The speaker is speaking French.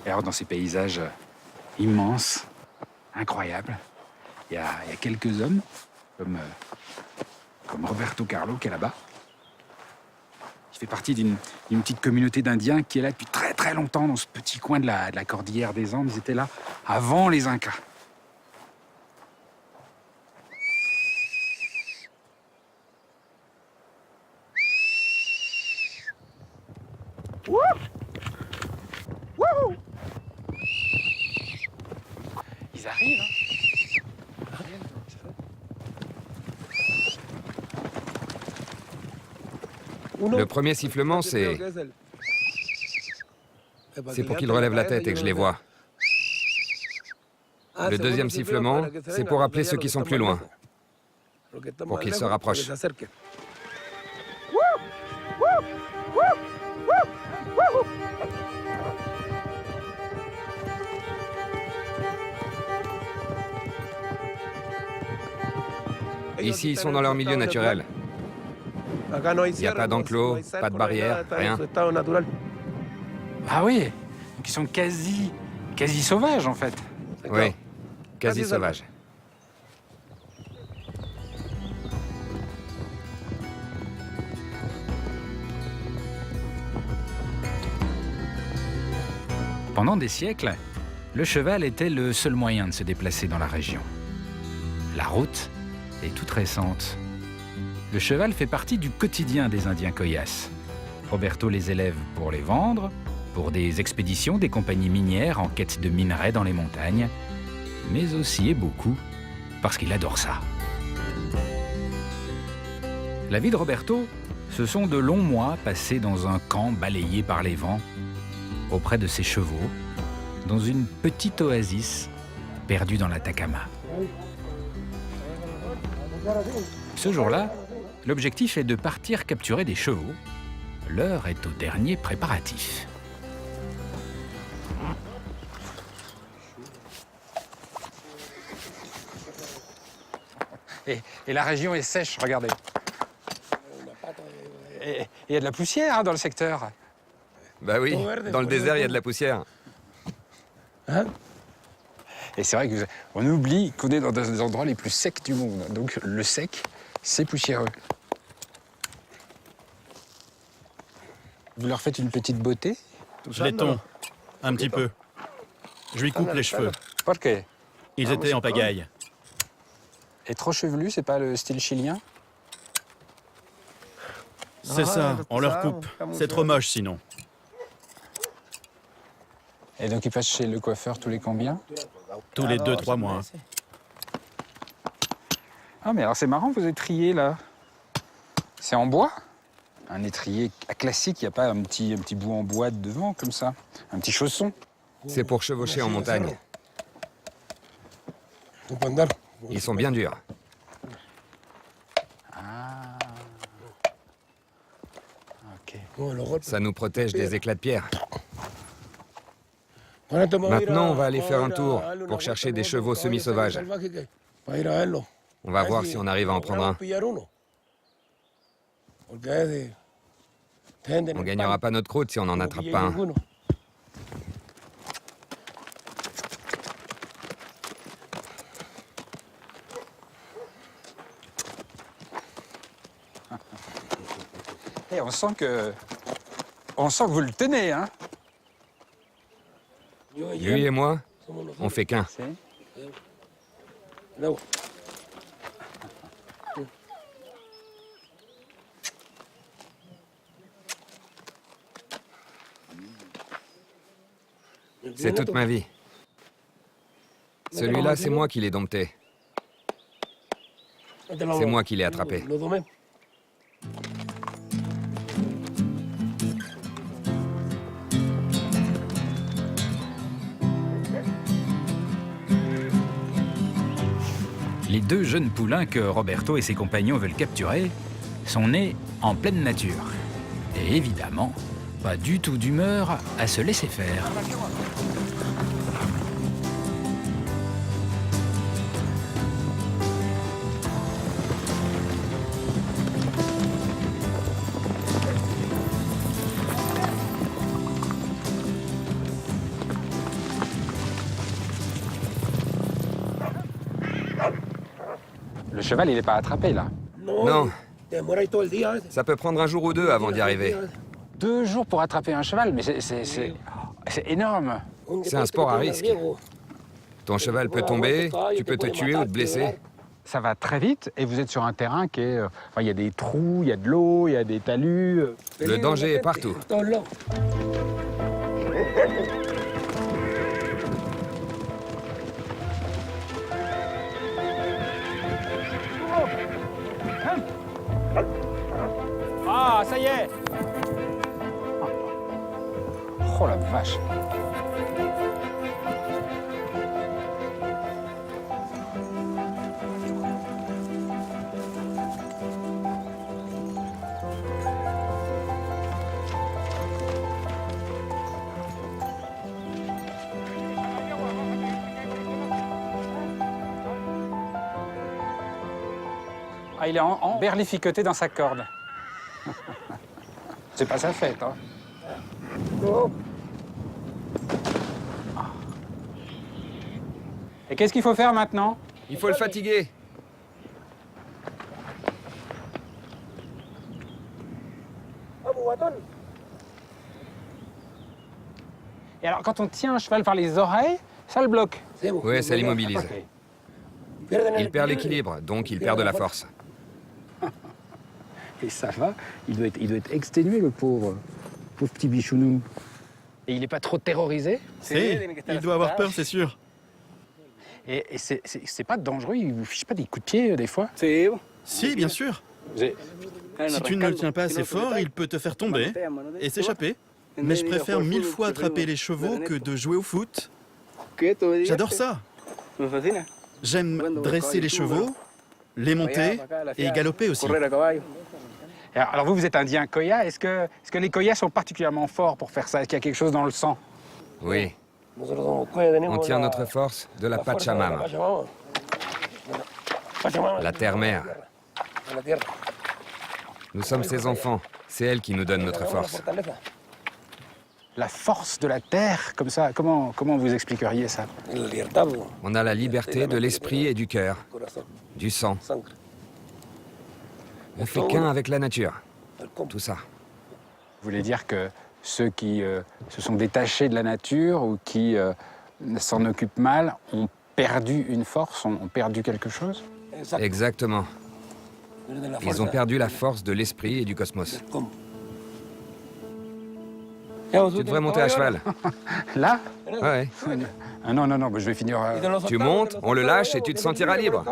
Et alors dans ces paysages immenses, incroyables, il y a quelques hommes, comme Roberto Carlo qui est là-bas. Il fait partie d'une petite communauté d'Indiens qui est là depuis très très longtemps dans ce petit coin de la cordillère des Andes. Ils étaient là avant les Incas. Ils arrivent, hein. Le premier sifflement, c'est pour qu'ils relèvent la tête et que je les vois. Le deuxième sifflement, c'est pour appeler ceux qui sont plus loin, pour qu'ils se rapprochent. Ici, ils sont dans leur milieu naturel. Il n'y a pas d'enclos, pas de barrière, rien. Ah oui, donc ils sont quasi sauvages en fait. Oui, quasi sauvages. Pendant des siècles, le cheval était le seul moyen de se déplacer dans la région. La route est toute récente. Le cheval fait partie du quotidien des Indiens Coyas. Roberto les élève pour les vendre, pour des expéditions des compagnies minières en quête de minerais dans les montagnes, mais aussi et beaucoup parce qu'il adore ça. La vie de Roberto, ce sont de longs mois passés dans un camp balayé par les vents, auprès de ses chevaux, dans une petite oasis perdue dans l'Atacama. Ce jour-là, l'objectif est de partir capturer des chevaux. L'heure est au dernier préparatif. Et la région est sèche, regardez. Et il y a de la poussière dans le secteur. Bah oui, dans le désert, il y a de la poussière. Et c'est vrai qu'on oublie qu'on est dans des endroits les plus secs du monde. Donc le sec, c'est poussiéreux. Vous leur faites une petite beauté? Je les tonds, un petit peu. Je lui coupe les cheveux. Pourquoi? Ils étaient en pagaille. Et trop chevelu, c'est pas le style chilien? C'est ça, on leur coupe. C'est trop moche sinon. Et donc ils passent chez le coiffeur tous les combien? Tous les 2-3 mois. Ah mais alors c'est marrant, vous étriez là. C'est en bois? Un étrier classique, il n'y a pas un petit bout en bois devant comme ça? Un petit chausson? C'est pour chevaucher en montagne. Ils sont bien durs. Ah. Ok. Ça nous protège des éclats de pierre. Maintenant, on va aller faire un tour pour chercher des chevaux semi-sauvages. On va voir si on arrive à en prendre un. On gagnera pas notre croûte si on n'en attrape pas un. Et on sent que vous le tenez, hein? Lui et moi, on fait qu'un. C'est toute ma vie. Celui-là, c'est moi qui l'ai dompté. C'est moi qui l'ai attrapé. Les deux jeunes poulains que Roberto et ses compagnons veulent capturer sont nés en pleine nature. Et évidemment, pas du tout d'humeur à se laisser faire. cheval, il n'est pas attrapé, là. Non. Ça peut prendre un jour ou deux avant d'y arriver. 2 jours pour attraper un cheval, mais c'est énorme. C'est un sport à risque. Ton cheval peut tomber, tu peux te tuer ou te blesser. Ça va très vite et vous êtes sur un terrain qui est... Enfin, il y a des trous, il y a de l'eau, il y a des talus. Le danger est partout. Ah, ça y est! Oh la vache! Ah, il est en berlificoté dans sa corde. C'est pas sa fête, hein. Et qu'est-ce qu'il faut faire maintenant? Il faut le fatiguer. Et alors, quand on tient un cheval par les oreilles, ça le bloque. Oui, ça l'immobilise. Ok. Il perd l'équilibre, donc il perd de la force. Et ça va, il doit être exténué, le pauvre petit bichounou. Et il n'est pas trop terrorisé? Si, il doit avoir peur, c'est sûr. Et c'est pas dangereux, il vous fiche pas des coups de pied, des fois? Si, bien sûr. Si tu ne le tiens pas assez fort, il peut te faire tomber et s'échapper. Mais je préfère 1000 fois attraper les chevaux que de jouer au foot. J'adore ça. J'aime dresser les chevaux, les monter et galoper aussi. Alors vous êtes indien Koya, est-ce que les Koyas sont particulièrement forts pour faire ça? Est-ce qu'il y a quelque chose dans le sang? Oui. On tient notre force de la Pachamama, la terre-mère. Nous sommes ses enfants. C'est elle qui nous donne notre force. La force de la terre, comme ça, comment vous expliqueriez ça? On a la liberté de l'esprit et du cœur, du sang. On fait qu'un avec la nature. Tout ça. Vous voulez dire que ceux qui se sont détachés de la nature ou qui s'en occupent mal ont perdu une force, ont perdu quelque chose? Exactement. Ils ont perdu la force de l'esprit et du cosmos. Tu devrais monter à cheval. Là? Ouais. Ah non, je vais finir... Tu montes, on le lâche et tu te sentiras libre.